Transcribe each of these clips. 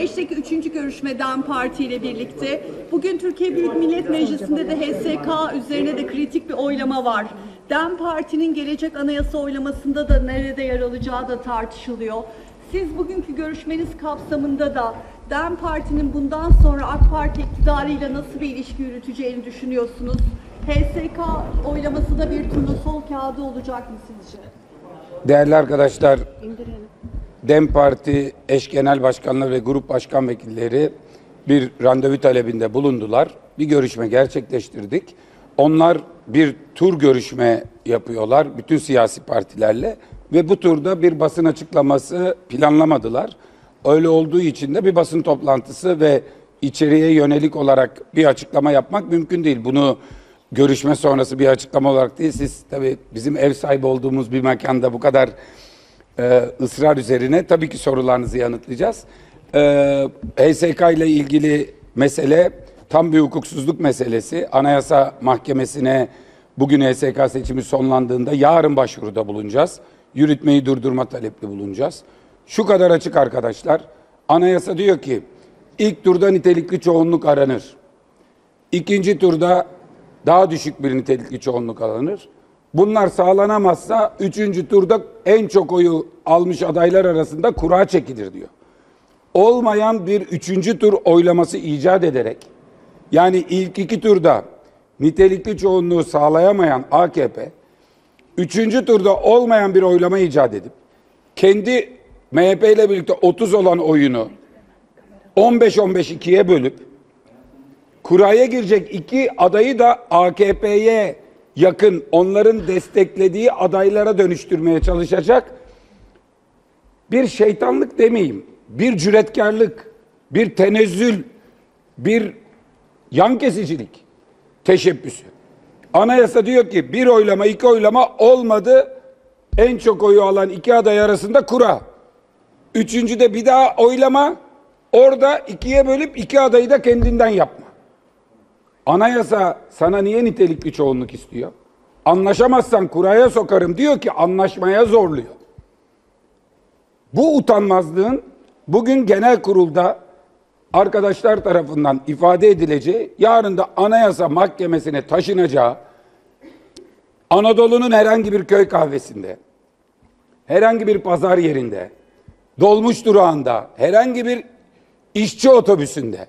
süreçteki 3. görüşme DEM Parti ile birlikte. Bugün Türkiye Büyük Millet Meclisi'nde de HSK üzerine de kritik bir oylama var. DEM Parti'nin gelecek anayasa oylamasında da nerede yer alacağı da tartışılıyor. Siz bugünkü görüşmeniz kapsamında da DEM Parti'nin bundan sonra AK Parti iktidarıyla nasıl bir ilişki yürüteceğini düşünüyorsunuz? HSK oylaması da bir turnusol kağıdı olacak mı sizce? Değerli arkadaşlar, DEM Parti eş genel başkanları ve grup başkan vekilleri bir randevu talebinde bulundular. Bir görüşme gerçekleştirdik. Onlar bir tur görüşme yapıyorlar bütün siyasi partilerle ve bu turda bir basın açıklaması planlamadılar. Öyle olduğu için de bir basın toplantısı ve içeriye yönelik olarak bir açıklama yapmak mümkün değil. Bunu görüşme sonrası bir açıklama olarak değil. Siz tabii bizim ev sahibi olduğumuz bir mekanda bu kadar ısrar üzerine tabii ki sorularınızı yanıtlayacağız. HSK ile ilgili mesele tam bir hukuksuzluk meselesi. Anayasa Mahkemesi'ne bugün HSK seçimi sonlandığında yarın başvuruda bulunacağız. Yürütmeyi durdurma talepli bulunacağız. Şu kadar açık arkadaşlar. Anayasa diyor ki ilk turda nitelikli çoğunluk aranır. İkinci turda daha düşük bir nitelikli çoğunluk aranır. Bunlar sağlanamazsa üçüncü turda en çok oyu almış adaylar arasında kura çekilir diyor. Olmayan bir üçüncü tur oylaması icat ederek, yani ilk iki turda nitelikli çoğunluğu sağlayamayan AKP, üçüncü turda olmayan bir oylama icat edip, kendi MHP ile birlikte 30 olan oyunu 15-15 ikiye bölüp, kuraya girecek iki adayı da AKP'ye yakın, onların desteklediği adaylara dönüştürmeye çalışacak bir şeytanlık demeyeyim, bir cüretkarlık, bir tenezzül, bir yan kesicilik teşebbüsü. Anayasa diyor ki bir oylama, iki oylama olmadı, en çok oyu alan iki aday arasında kura. Üçüncüde bir daha oylama, orada ikiye bölüp iki adayı da kendinden yapma. Anayasa sana niye nitelikli çoğunluk istiyor? Anlaşamazsan kuraya sokarım diyor ki anlaşmaya zorluyor. Bu utanmazlığın bugün genel kurulda arkadaşlar tarafından ifade edileceği, yarın da Anayasa Mahkemesi'ne taşınacağı, Anadolu'nun herhangi bir köy kahvesinde, herhangi bir pazar yerinde, dolmuş durağında, herhangi bir işçi otobüsünde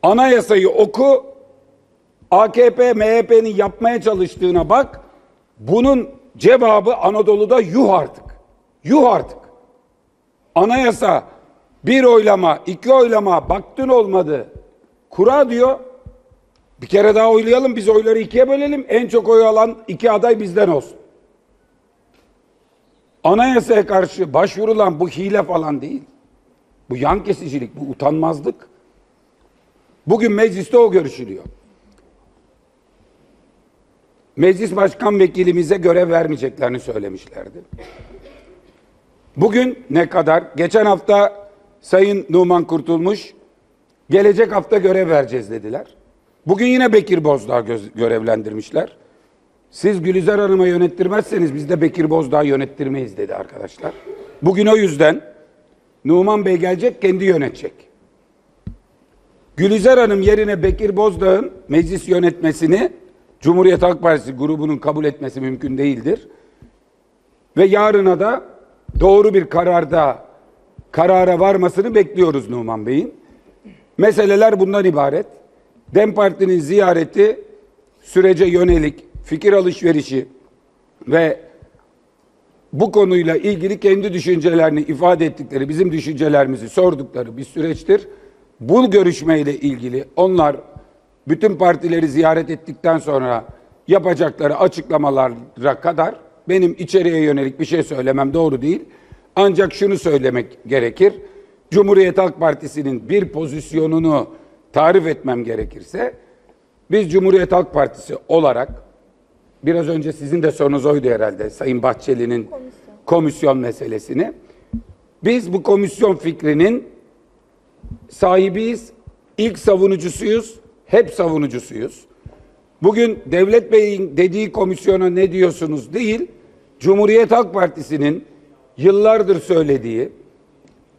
anayasayı oku, AKP, MHP'nin yapmaya çalıştığına bak, bunun cevabı Anadolu'da yuh artık. Yuh artık. Anayasa bir oylama, iki oylama, baktın olmadı, kura diyor. Bir kere daha oylayalım, biz oyları ikiye bölelim, en çok oy alan iki aday bizden olsun. Anayasaya karşı başvurulan bu hile falan değil. Bu yan kesicilik, bu utanmazlık. Bugün mecliste o görüşülüyor. Meclis başkan vekilimize görev vermeyeceklerini söylemişlerdi. Bugün ne kadar? Geçen hafta Sayın Numan Kurtulmuş, gelecek hafta görev vereceğiz dediler. Bugün yine Bekir Bozdağ görevlendirmişler. Siz Gülizar Hanım'a yönettirmezseniz biz de Bekir Bozdağ'ı yönettirmeyiz dedi arkadaşlar. Bugün o yüzden Numan Bey gelecek, kendi yönetecek. Gülizar Hanım yerine Bekir Bozdağ'ın meclis yönetmesini Cumhuriyet Halk Partisi grubunun kabul etmesi mümkün değildir. Ve yarına da doğru bir karara varmasını bekliyoruz Numan Bey'in. Meseleler bundan ibaret. DEM Parti'nin ziyareti sürece yönelik fikir alışverişi ve bu konuyla ilgili kendi düşüncelerini ifade ettikleri, bizim düşüncelerimizi sordukları bir süreçtir. Bu görüşmeyle ilgili onlar bütün partileri ziyaret ettikten sonra yapacakları açıklamalara kadar benim içeriye yönelik bir şey söylemem doğru değil. Ancak şunu söylemek gerekir. Cumhuriyet Halk Partisi'nin bir pozisyonunu tarif etmem gerekirse, biz Cumhuriyet Halk Partisi olarak, biraz önce sizin de sorunuz oydu herhalde, Sayın Bahçeli'nin komisyon meselesini, biz bu komisyon fikrinin sahibiyiz, ilk savunucusuyuz, hep savunucusuyuz. Bugün Devlet Bey'in dediği komisyona ne diyorsunuz değil, Cumhuriyet Halk Partisi'nin yıllardır söylediği,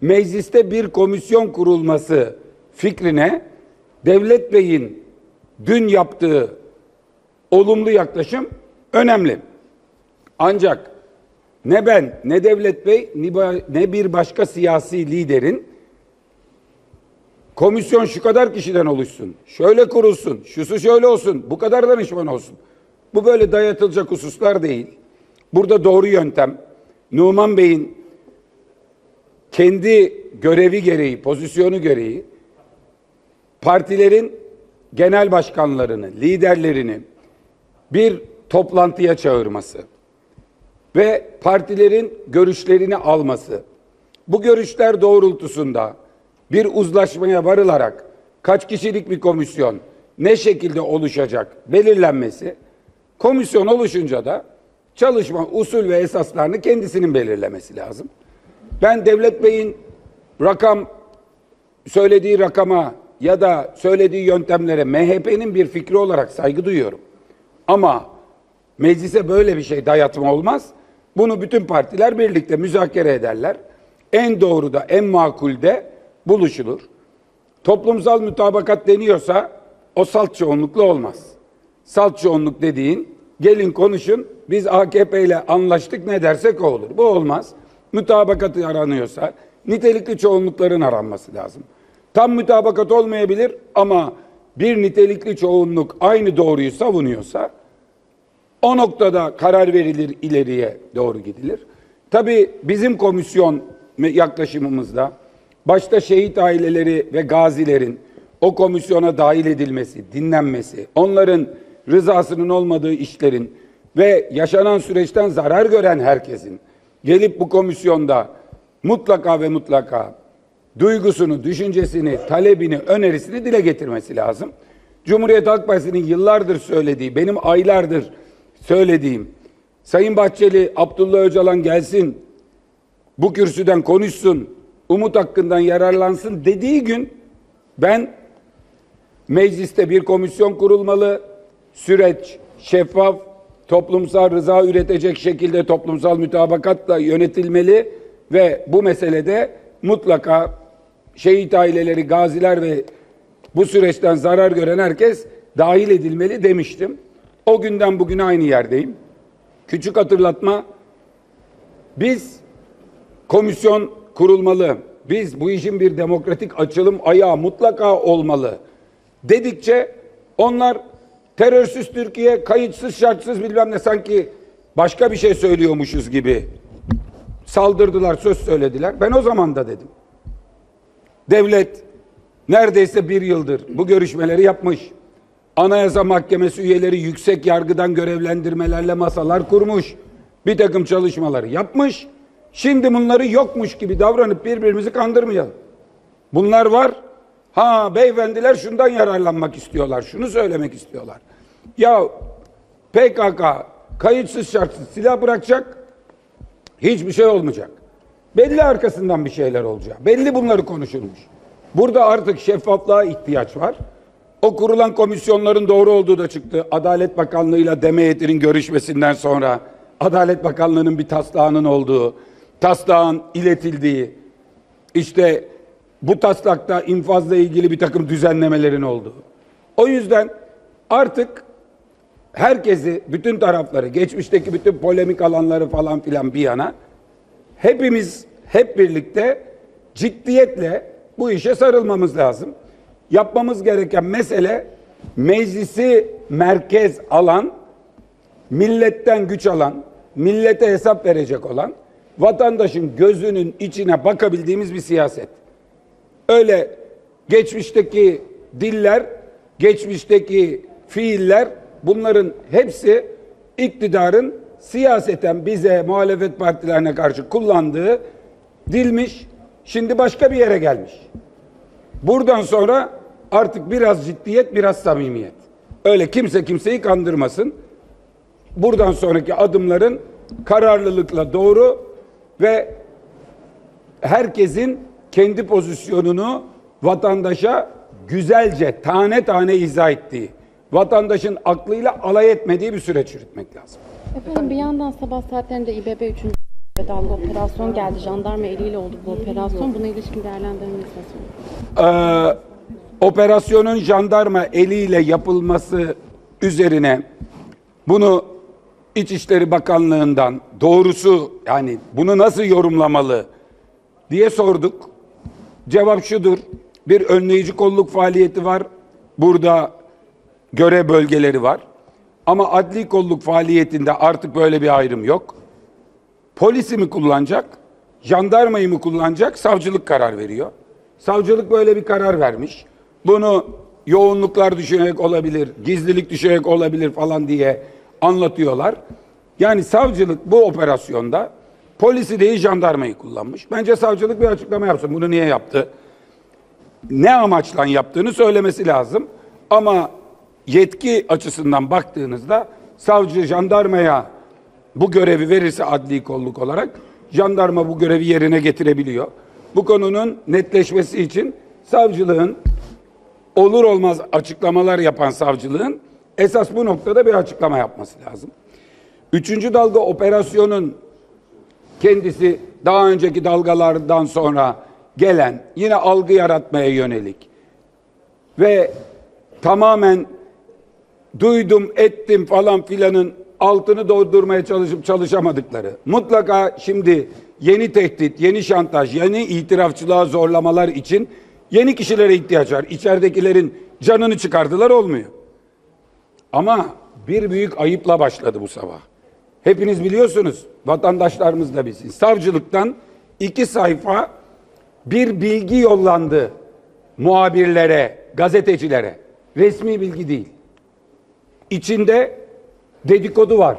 mecliste bir komisyon kurulması fikrine Devlet Bey'in dün yaptığı olumlu yaklaşım önemli. Ancak ne ben, ne Devlet Bey, ne bir başka siyasi liderin komisyon şu kadar kişiden oluşsun, şöyle kurulsun, şusu şöyle olsun, bu kadar danışman olsun. Bu böyle dayatılacak hususlar değil. Burada doğru yöntem, Numan Bey'in kendi görevi gereği, pozisyonu gereği partilerin genel başkanlarını, liderlerini bir toplantıya çağırması ve partilerin görüşlerini alması. Bu görüşler doğrultusunda bir uzlaşmaya varılarak kaç kişilik bir komisyon ne şekilde oluşacak belirlenmesi, komisyon oluşunca da çalışma usul ve esaslarını kendisinin belirlemesi lazım. Ben Devlet Bey'in söylediği rakama ya da söylediği yöntemlere MHP'nin bir fikri olarak saygı duyuyorum. Ama meclise böyle bir şey dayatma olmaz. Bunu bütün partiler birlikte müzakere ederler. En doğru da en makul de buluşulur. Toplumsal mütabakat deniyorsa o salt çoğunlukla olmaz. Salt çoğunluk dediğin gelin konuşun biz AKP ile anlaştık ne dersek o olur. Bu olmaz. Mütabakatı aranıyorsa nitelikli çoğunlukların aranması lazım. Tam mütabakat olmayabilir ama bir nitelikli çoğunluk aynı doğruyu savunuyorsa o noktada karar verilir, ileriye doğru gidilir. Tabii bizim komisyon yaklaşımımızda başta şehit aileleri ve gazilerin o komisyona dahil edilmesi, dinlenmesi, onların rızasının olmadığı işlerin ve yaşanan süreçten zarar gören herkesin gelip bu komisyonda mutlaka ve mutlaka duygusunu, düşüncesini, talebini, önerisini dile getirmesi lazım. Cumhuriyet Halk Partisi'nin yıllardır söylediği, benim aylardır söylediğim, Sayın Bahçeli, Abdullah Öcalan gelsin, bu kürsüden konuşsun, umut hakkından yararlansın dediği gün ben mecliste bir komisyon kurulmalı, süreç şeffaf, toplumsal rıza üretecek şekilde toplumsal mütabakatla yönetilmeli ve bu meselede mutlaka şehit aileleri, gaziler ve bu süreçten zarar gören herkes dahil edilmeli demiştim. O günden bugüne aynı yerdeyim. Küçük hatırlatma, biz komisyon kurulmalı, biz bu işin bir demokratik açılım ayağı mutlaka olmalı dedikçe onlar terörsüz Türkiye, kayıtsız şartsız bilmem ne sanki başka bir şey söylüyormuşuz gibi saldırdılar, söz söylediler. Ben o zaman da dedim. Devlet neredeyse bir yıldır bu görüşmeleri yapmış. Anayasa Mahkemesi üyeleri yüksek yargıdan görevlendirmelerle masalar kurmuş. Bir takım çalışmaları yapmış. Şimdi bunları yokmuş gibi davranıp birbirimizi kandırmayalım. Bunlar var. Ha beyefendiler şundan yararlanmak istiyorlar. Şunu söylemek istiyorlar. Ya PKK kayıtsız şartsız silah bırakacak. Hiçbir şey olmayacak. Belli arkasından bir şeyler olacak. Belli bunları konuşulmuş. Burada artık şeffaflığa ihtiyaç var. O kurulan komisyonların doğru olduğu da çıktı. Adalet Bakanlığı ile Deme Heyeti'nin görüşmesinden sonra Adalet Bakanlığı'nın bir taslağının olduğu, taslağın iletildiği, işte bu taslakta infazla ilgili bir takım düzenlemelerin olduğu. O yüzden artık herkesi, bütün tarafları, geçmişteki bütün polemik alanları falan filan bir yana hepimiz hep birlikte ciddiyetle bu işe sarılmamız lazım. Yapmamız gereken mesele meclisi merkez alan, milletten güç alan, millete hesap verecek olan, vatandaşın gözünün içine bakabildiğimiz bir siyaset. Öyle geçmişteki diller, geçmişteki fiiller, bunların hepsi iktidarın siyaseten bize, muhalefet partilerine karşı kullandığı dilmiş, şimdi başka bir yere gelmiş. Buradan sonra artık biraz ciddiyet, biraz samimiyet. Öyle kimse kimseyi kandırmasın. Buradan sonraki adımların kararlılıkla doğru ve herkesin kendi pozisyonunu vatandaşa güzelce tane tane izah ettiği, vatandaşın aklıyla alay etmediği bir süreç yürütmek lazım. Efendim bir yandan sabah saatlerinde İBB 3. Dalga operasyon geldi. Jandarma eliyle oldu bu operasyon. Buna ilişkin değerlendirmeniz nasıl? Operasyonun jandarma eliyle yapılması üzerine bunu İçişleri Bakanlığı'ndan doğrusu yani bunu nasıl yorumlamalı diye sorduk. Cevap şudur. Bir önleyici kolluk faaliyeti var. Burada görev bölgeleri var. Ama adli kolluk faaliyetinde artık böyle bir ayrım yok. Polisi mi kullanacak, jandarmayı mı kullanacak, savcılık karar veriyor. Savcılık böyle bir karar vermiş. Bunu yoğunluklar düşünerek olabilir, gizlilik düşünerek olabilir falan diye anlatıyorlar. Yani savcılık bu operasyonda polisi değil jandarmayı kullanmış. Bence savcılık bir açıklama yapsın. Bunu niye yaptı? Ne amaçla yaptığını söylemesi lazım. Ama yetki açısından baktığınızda savcı jandarmaya bu görevi verirse adli kolluk olarak jandarma bu görevi yerine getirebiliyor. Bu konunun netleşmesi için savcılığın olur olmaz açıklamalar yapan savcılığın esas bu noktada bir açıklama yapması lazım. Üçüncü dalga operasyonun kendisi daha önceki dalgalardan sonra gelen yine algı yaratmaya yönelik ve tamamen duydum ettim falan filanın altını doldurmaya çalışıp çalışamadıkları. Mutlaka şimdi yeni tehdit, yeni şantaj, yeni itirafçılığa zorlamalar için yeni kişilere ihtiyaç var. İçeridekilerin canını çıkardılar olmuyor. Ama bir büyük ayıpla başladı bu sabah. Hepiniz biliyorsunuz, vatandaşlarımız da bilsin. Savcılıktan 2 sayfa bir bilgi yollandı muhabirlere, gazetecilere. Resmi bilgi değil. İçinde dedikodu var.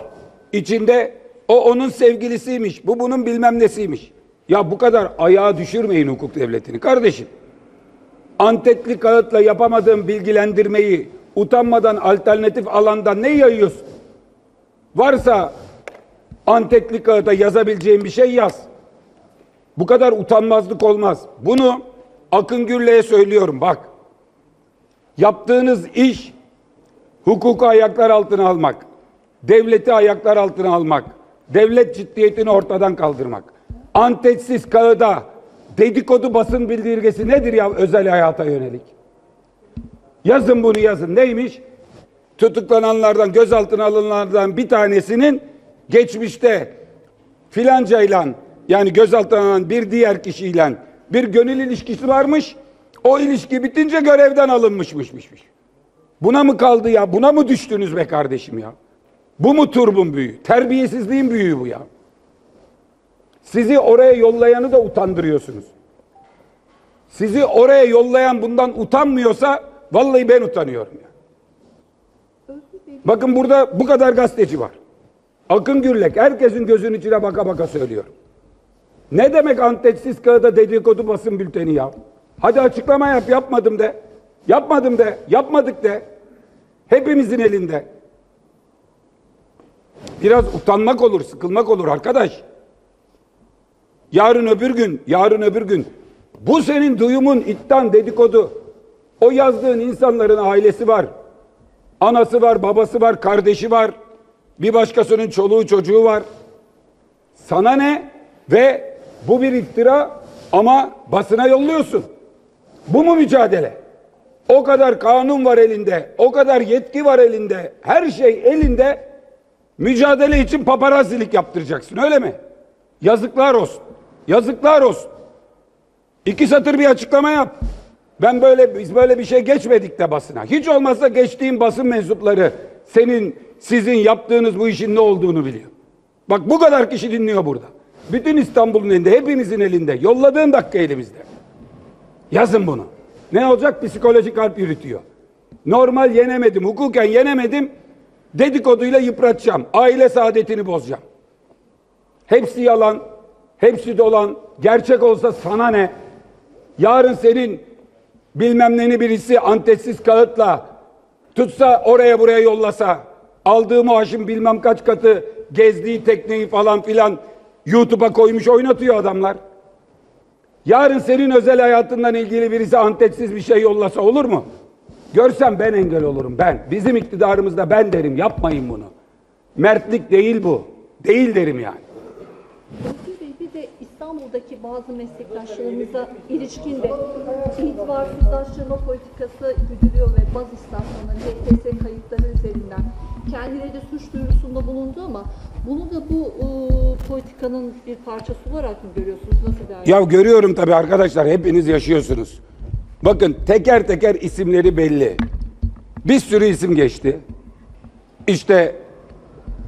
İçinde o onun sevgilisiymiş, bu bunun bilmem nesiymiş. Ya bu kadar ayağa düşürmeyin hukuk devletini kardeşim. Antetli kağıtla yapamadığın bilgilendirmeyi utanmadan alternatif alanda ne yayıyorsun? Varsa antetli kağıda yazabileceğin bir şey yaz. Bu kadar utanmazlık olmaz. Bunu Akın Gürley'e söylüyorum bak. Yaptığınız iş hukuku ayaklar altına almak, devleti ayaklar altına almak, devlet ciddiyetini ortadan kaldırmak. Antetsiz kağıda dedikodu basın bildirgesi nedir ya özel hayata yönelik? Yazın bunu yazın. Neymiş? Tutuklananlardan, gözaltına alınanlardan bir tanesinin geçmişte filancayla yani gözaltına alınan bir diğer kişiyle bir gönül ilişkisi varmış. O ilişki bitince görevden alınmışmış. Buna mı kaldı ya? Buna mı düştünüz be kardeşim ya? Bu mu turbun büyüğü? Terbiyesizliğin büyüğü bu ya. Sizi oraya yollayanı da utandırıyorsunuz. Sizi oraya yollayan bundan utanmıyorsa vallahi ben utanıyorum ya. Bakın burada bu kadar gazeteci var. Akın Gürlek herkesin gözünün içine baka baka söylüyorum. Ne demek antetsiz kağıda dedikodu basın bülteni ya? Hadi açıklama yap, yapmadım de. Yapmadım de, yapmadık de. Hepimizin elinde. Biraz utanmak olur, sıkılmak olur arkadaş. Yarın öbür gün bu senin duyumun, iddian, dedikodu. O yazdığın insanların ailesi var. Anası var, babası var, kardeşi var. Bir başkasının çoluğu çocuğu var. Sana ne? Ve bu bir iftira ama basına yolluyorsun. Bu mu mücadele? O kadar kanun var elinde, o kadar yetki var elinde, her şey elinde. Mücadele için paparazzilik yaptıracaksın öyle mi? Yazıklar olsun. Yazıklar olsun. 2 satır bir açıklama yap. Biz böyle bir şey geçmedik de basına. Hiç olmazsa geçtiğin basın mensupları sizin yaptığınız bu işin ne olduğunu biliyor. Bak bu kadar kişi dinliyor burada. Bütün İstanbul'un elinde, hepimizin elinde. Yolladığın dakika elimizde. Yazın bunu. Ne olacak? Psikolojik harp yürütüyor. Normal yenemedim, hukuken yenemedim. Dedikoduyla yıpratacağım. Aile saadetini bozacağım. Hepsi yalan, hepsi dolan. Gerçek olsa sana ne? Yarın senin bilmem neni birisi antetsiz kağıtla tutsa oraya buraya yollasa, aldığı maaşın bilmem kaç katı gezdiği tekneyi falan filan YouTube'a koymuş oynatıyor adamlar. Yarın senin özel hayatından ilgili birisi antetsiz bir şey yollasa olur mu? Görsem ben engel olurum ben. Bizim iktidarımızda ben derim yapmayın bunu. Mertlik değil bu. Değil derim yani. Özgür Bey, bir de İstanbul'daki bazı meslektaşlarımıza ilişkin de itibarsızlaştırma politikası güdülüyor ve baz istasyonları HTS kayıtları üzerinden kendileri de suç duyurusunda bulundu ama bunu da bu politikanın bir parçası olarak mı görüyorsunuz? Nasıl değerlendiriyorsunuz? Ya görüyorum tabii arkadaşlar, hepiniz yaşıyorsunuz. Bakın teker teker isimleri belli. Bir sürü isim geçti. İşte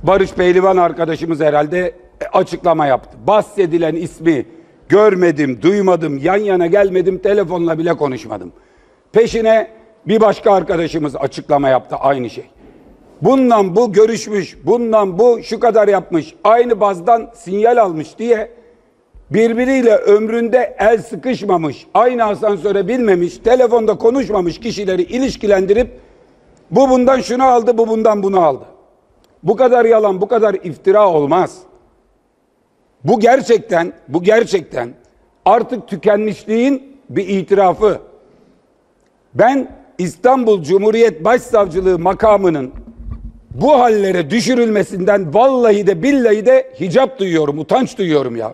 Barış Pehlivan arkadaşımız herhalde açıklama yaptı. Bahsedilen ismi görmedim, duymadım, yan yana gelmedim, telefonla bile konuşmadım. Peşine bir başka arkadaşımız açıklama yaptı, aynı şey. Bundan bu görüşmüş, bundan bu şu kadar yapmış, aynı bazdan sinyal almış diye birbiriyle ömründe el sıkışmamış, aynı asansöre binmemiş, telefonda konuşmamış kişileri ilişkilendirip bu bundan şunu aldı, bu bundan bunu aldı. Bu kadar yalan, bu kadar iftira olmaz. Bu gerçekten artık tükenmişliğin bir itirafı. Ben İstanbul Cumhuriyet Başsavcılığı makamının bu hallere düşürülmesinden vallahi de billahi de hicap duyuyorum, utanç duyuyorum ya.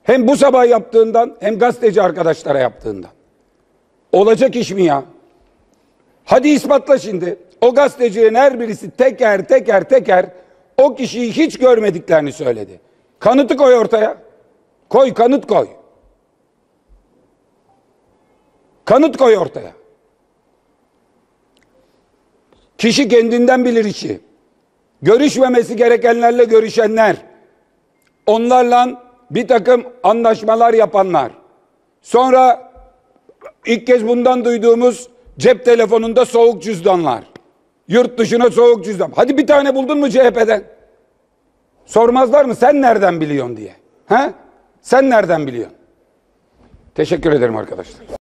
Hem bu sabah yaptığından hem gazeteci arkadaşlara yaptığından. Olacak iş mi ya? Hadi ispatla şimdi. O gazetecilerin her birisi teker o kişiyi hiç görmediklerini söyledi. Kanıtı koy ortaya. Kanıt koy. Kanıt koy ortaya. Kişi kendinden bilir işi. Görüşmemesi gerekenlerle görüşenler, onlarla bir takım anlaşmalar yapanlar, sonra ilk kez bundan duyduğumuz cep telefonunda soğuk cüzdanlar, yurt dışına soğuk cüzdan. Hadi bir tane buldun mu CHP'den? Sormazlar mı sen nereden biliyorsun diye? He? Sen nereden biliyorsun? Teşekkür ederim arkadaşlar.